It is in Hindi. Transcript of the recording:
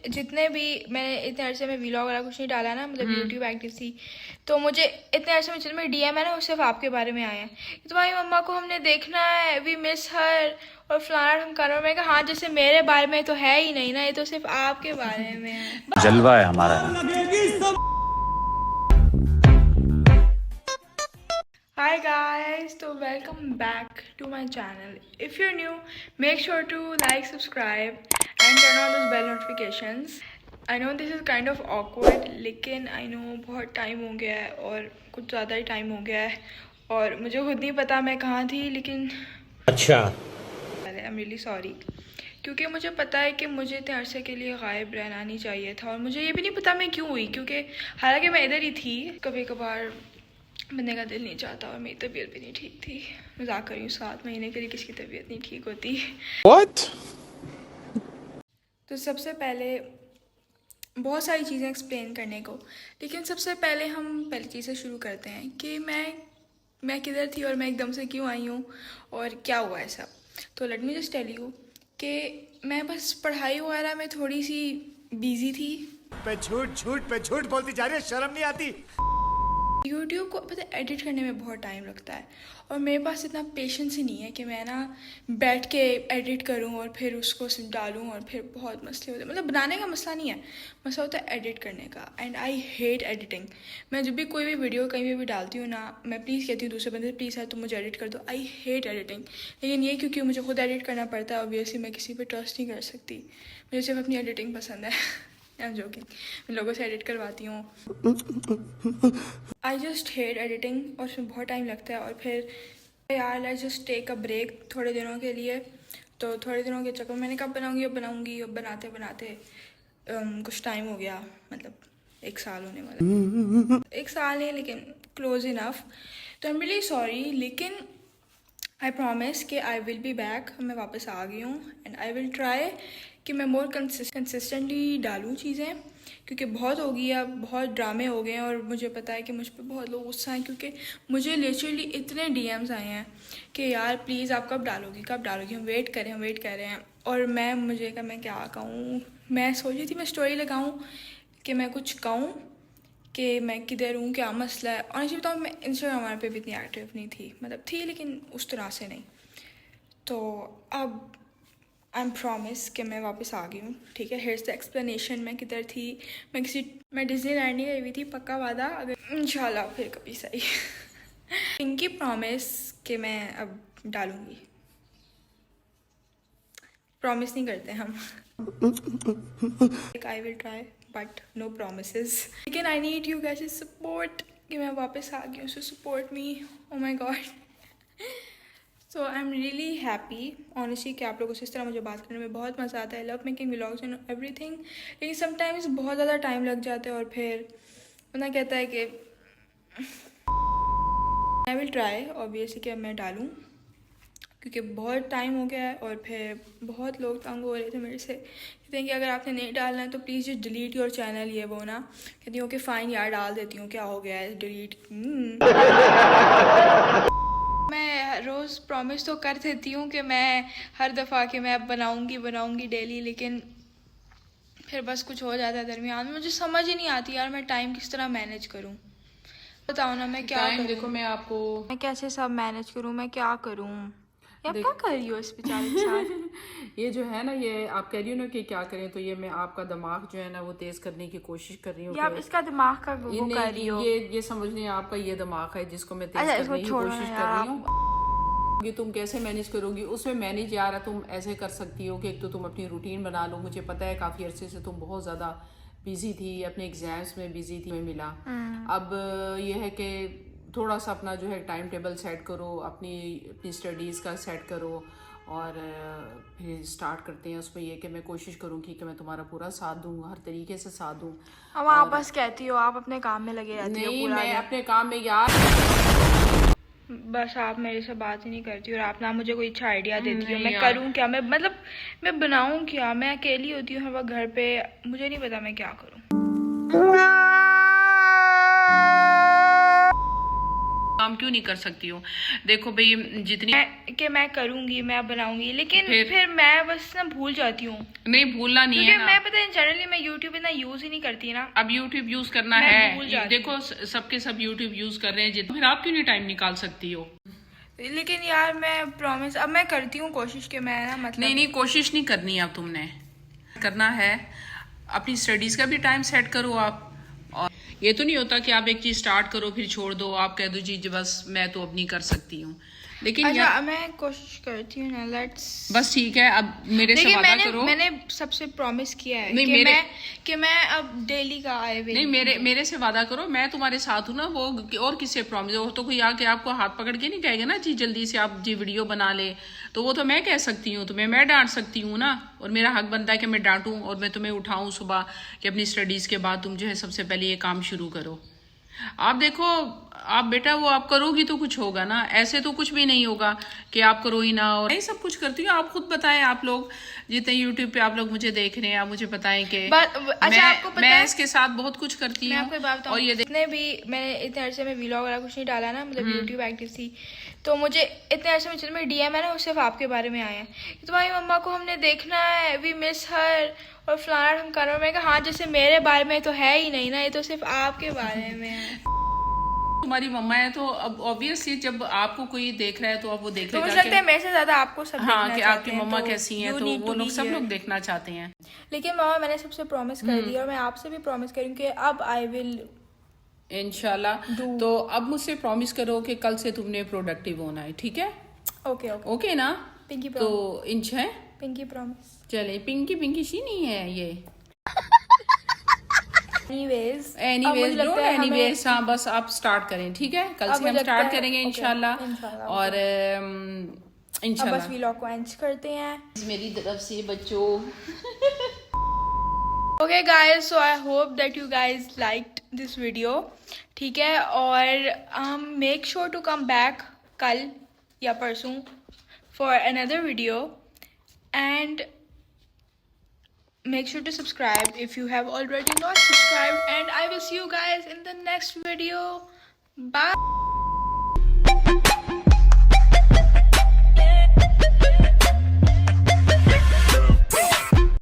जितने भी मैंने इतने अरसे में व्लॉग वगैरह कुछ नहीं डाला ना, मतलब यूट्यूब एक्टिव थी, तो मुझे इतने अरसे में जितने में डीएम है ना वो सिर्फ आपके बारे में आए हैं। तुम्हारी मम्मा को हमने देखना है, वी मिस हर, और फलाना हम कर। मैं कहा हाँ, जैसे मेरे बारे में तो है ही नहीं ना, ये तो सिर्फ आपके बारे में है। जलवा है हमारा। Hi guys, so welcome back to my channel. If you're new, make sure to like, subscribe and turn on those bell notifications. I know this is kind of awkward, लेकिन I know बहुत टाइम हो गया है और कुछ ज़्यादा ही टाइम हो गया है और मुझे खुद नहीं पता मैं कहाँ थी, लेकिन अच्छा I'm really sorry, क्योंकि मुझे पता है कि मुझे इतने अरसे के लिए गायब रहना नहीं चाहिए था और मुझे ये भी नहीं पता मैं क्यों हुई, क्योंकि हालांकि मैं इधर ही थी। कभी कभार बनने का दिल नहीं चाहता और मेरी तबीयत भी नहीं ठीक थी। मजाक कर रही हूँ, 7 महीने के लिए किसकी तबीयत नहीं ठीक होती। What? तो सबसे पहले बहुत सारी चीज़ें एक्सप्लेन करने को, लेकिन सबसे पहले हम पहली चीज़ से शुरू करते हैं कि मैं किधर थी और मैं एकदम से क्यों आई हूँ और क्या हुआ है सब। तो let me just tell you कि मैं बस पढ़ाई वगैरह में थोड़ी सी बिजी थी। पे झूठ बोलती जा रही है, शर्म नहीं आती। यूट्यूब को पता है एडिट करने में बहुत टाइम लगता है और मेरे पास इतना पेशेंस ही नहीं है कि मैं ना बैठ के एडिट करूं और फिर उसको डालूं और फिर बहुत मसले होते हैं। मतलब बनाने का मसला नहीं है, मसला होता है एडिट करने का। And I hate editing. मैं जब भी कोई भी वीडियो कहीं भी डालती हूँ ना, मैं प्लीज़ कहती हूँ दूसरे बंदे से, प्लीज़ है तुम मुझे एडिट कर दो। I hate editing. लेकिन ये क्योंकि मुझे खुद एडिट करना पड़ता है, ऑब्वियसली मैं किसी पर ट्रस्ट नहीं कर सकती। मुझे सिर्फ अपनी एडिटिंग पसंद है। आई एम जोकिंग, मैं लोगों से एडिट करवाती हूँ। आई जस्ट हेट एडिटिंग और उसमें बहुत टाइम लगता है और फिर यार I just take a break थोड़े दिनों के लिए। तो थोड़े दिनों के चक्कर मैंने कब बनाऊंगी अब बनाते बनाते कुछ टाइम हो गया, मतलब 1 साल होने वाला। 1 साल नहीं, लेकिन क्लोज इनफ। तो आई एम रियली सॉरी, लेकिन आई प्रॉमिस कि आई विल बी बैक। मैं वापस आ गई हूँ एंड आई विल ट्राई कि मैं मोर कंसिस्टेंटली डालूँ चीज़ें, क्योंकि बहुत हो गई है, बहुत ड्रामे हो गए हैं और मुझे पता है कि मुझ पर बहुत लोग गुस्सा हैं, क्योंकि मुझे लिटरली इतने डीएम्स आए हैं कि यार प्लीज़ आप कब डालोगी हम वेट कर रहे हैं। और मैं क्या कहूँ, मैं सोच रही थी मैं स्टोरी लगाऊँ कि मैं कुछ कहूँ कि मैं किधर हूँ, क्या मसला है। ऑनेस्टली बताऊँ, मैं इंस्टाग्राम पे भी इतनी एक्टिव नहीं थी, मतलब थी लेकिन उस तरह से नहीं। तो अब आई एम प्रॉमिस कि मैं वापस आ गई हूँ, ठीक है। Hairs the explanation. मैं किधर थी, मैं डिज्नीलैंड नहीं गई हुई थी, पक्का वादा, अगर इंशाल्लाह फिर कभी सही। इनकी प्रॉमिस कि मैं अब डालूँगी। प्रॉमिस नहीं करते हम। I will try but no promises. लेकिन I need you guys support कि मैं वापस आ गई हूँ, so support me. Oh my God. So I am really happy honestly कि आप लोगों से इस तरह मुझे बात करने में बहुत मज़ा आता है। I love making vlogs and everything, लेकिन समटाइम्स बहुत ज़्यादा टाइम लग जाता है और फिर बंदा कहता है कि आई विल ट्राई ऑब्वियसली कि मैं डालूँ, क्योंकि बहुत टाइम हो गया है और फिर बहुत लोग तंग हो रहे थे मेरे से, कहते हैं कि अगर आपने नहीं डालना है तो please just delete your channel, ये वो ना। कहती हूँ कि फ़ाइन यार डाल देती हूँ, क्या हो गया है, डिलीट। मैं रोज़ प्रॉमिस तो कर देती हूँ कि मैं हर दफ़ा कि मैं अब बनाऊँगी डेली, लेकिन फिर बस कुछ हो जाता है दरमियान में। मुझे समझ ही नहीं आती यार मैं टाइम किस तरह मैनेज करूँ। बताओ ना मैं क्या करूँ। देखो मैं कैसे सब मैनेज करूँ, मैं क्या करूँ। आप क्या कर रही हो इस बेचारे के साथ। ये जो है ना, ये आप कह रही हो ना कि क्या करें, तो ये मैं आपका दिमाग जो है ना वो तेज करने की कोशिश कर रही हूँ। आप इसका दिमाग का वो कर रही हो। ये समझ लें आपका ये दिमाग है जिसको मैं तेज करने की कोशिश कर रही हूँ। ये तुम कैसे मैनेज करोगी, उसमें मैनेज यार तुम ऐसे कर सकती हो कि एक तो तुम अपनी रूटीन बना लो। मुझे पता है काफ़ी अरसे से तुम बहुत ज़्यादा बिजी थी, अपने एग्जाम्स में बिजी थी, हमें मिला। अब ये है कि थोड़ा सा अपना जो है टाइम टेबल सेट करो, अपनी स्टडीज़ का सेट करो और फिर स्टार्ट करते हैं। उसमें यह कि मैं कोशिश करूँगी कि मैं तुम्हारा पूरा साथ दूँ, हर तरीके से साथ दूँ। अब आप बस कहती हो, आप अपने काम में लगे रहती हो। नहीं, मैं अपने काम में यार, बस आप मेरे से बात ही नहीं करती और आप ना मुझे कोई अच्छा आइडिया देती हो। मैं करूँ क्या, मैं बनाऊँ क्या। मैं अकेली होती हूँ हर वक्त घर पे, मुझे नहीं पता मैं क्या करूँ। काम क्यों नहीं कर सकती हो? देखो भाई, जितनी कि मैं करूंगी, मैं बनाऊंगी, लेकिन फिर मैं बस ना भूल जाती हूँ। नहीं, भूलना नहीं है क्योंकि ना। मैं पता है जनरली मैं यूट्यूब इतना यूज ही नहीं करती ना। अब यूट्यूब यूज करना मैं भूल है, जाती देखो सबके सब यूट्यूब यूज कर रहे हैं, फिर आप क्यों नहीं टाइम निकाल सकती हो? लेकिन यार मैं प्रॉमिस, अब मैं करती हूँ कोशिश कि मैं ना मतलब नहीं, कोशिश नहीं करनी है, अब तुमने करना है। अपनी स्टडीज का भी टाइम सेट करो आप। और ये तो नहीं होता कि आप एक चीज स्टार्ट करो फिर छोड़ दो, आप कह दो जी बस मैं तो अब नहीं कर सकती हूँ। लेकिन अच्छा, मैं कोशिश करती हूँ ना, लेट्स बस ठीक है, अब मेरे से वादा करो। मैंने सबसे प्रॉमिस किया है नहीं, कि मैं अब डेली का आए हुए नहीं, मेरे से वादा करो, मैं तुम्हारे साथ हूँ ना। वो और किससे प्रॉमिस? वो तो कोई आके आपको हाथ पकड़ के नहीं कहेगा ना जी जल्दी से आप जी वीडियो बना ले। तो वो तो मैं कह सकती हूँ, तुम्हें मैं डांट सकती हूँ ना, और मेरा हक बनता है कि मैं डांटूं और मैं तुम्हें उठाऊं सुबह कि अपनी स्टडीज के बाद तुम जो है सबसे पहले ये काम शुरू करो। आप देखो, आप बेटा वो आप करोगी तो कुछ होगा ना, ऐसे तो कुछ भी नहीं होगा कि आप करो ही ना। और मैं सब कुछ करती हूँ, आप खुद बताएं, आप लोग जितने यूट्यूब पे आप लोग मुझे देख रहे हैं, आप मुझे बताएं कि अच्छा, आपको पता मैं है इसके साथ बहुत कुछ करती हूँ। मैं आपको बात बताऊं, और ये जितने भी मैंने इतने अरसे में व्लॉग वगैरह कुछ नहीं डाला ना, मतलब यूट्यूब एक्टिव थी, तो मुझे इतने अरसे में जितने डीएम है ना वो सिर्फ आपके बारे में आए हैं, तुम्हारी मम्मा को हमने देखना है, वी मिस हर और फलाना हम कर रहे हैं। मैं कहा हाँ, जैसे मेरे बारे में तो है ही नहीं ना, ये तो सिर्फ आपके बारे में है। तुम्हारी मम्मा है तो अब ऑब्वियसली जब आपको कोई देख रहा है तो अब वो देखेगा। तो मुझे लगता है मेरे से ज्यादा आपको सब हाँ, देखना कि चाहते आपकी हैं, मम्मा तो कैसी हैं, तो वो लोग सब लोग देखना चाहते हैं। लेकिन मामा मैंने सबसे प्रॉमिस कर दिया और मैं आपसे भी प्रॉमिस करूँ कि अब आई विल इंशाल्लाह। तो अब मुझसे प्रॉमिस करो कि कल से तुमने प्रोडक्टिव होना है, ठीक है? ओके ओके ना? पिंकी तो इंच है, पिंकी प्रॉमिस। चले पिंकी सी नहीं है ये। एनीवेज डोंट एनीवेज, हाँ बस आप स्टार्ट करें, ठीक है? कल से हम स्टार्ट करेंगे इंशाल्लाह। और इंशाल्लाह बस व्लॉग को एंड करते हैं मेरी तरफ से बच्चों। Okay guys, so I hope that you guys liked this video, ठीक है? और make sure to come back कल या परसों for another video, and make sure to subscribe if you have already not subscribed, and I will see you guys in the next video. Bye.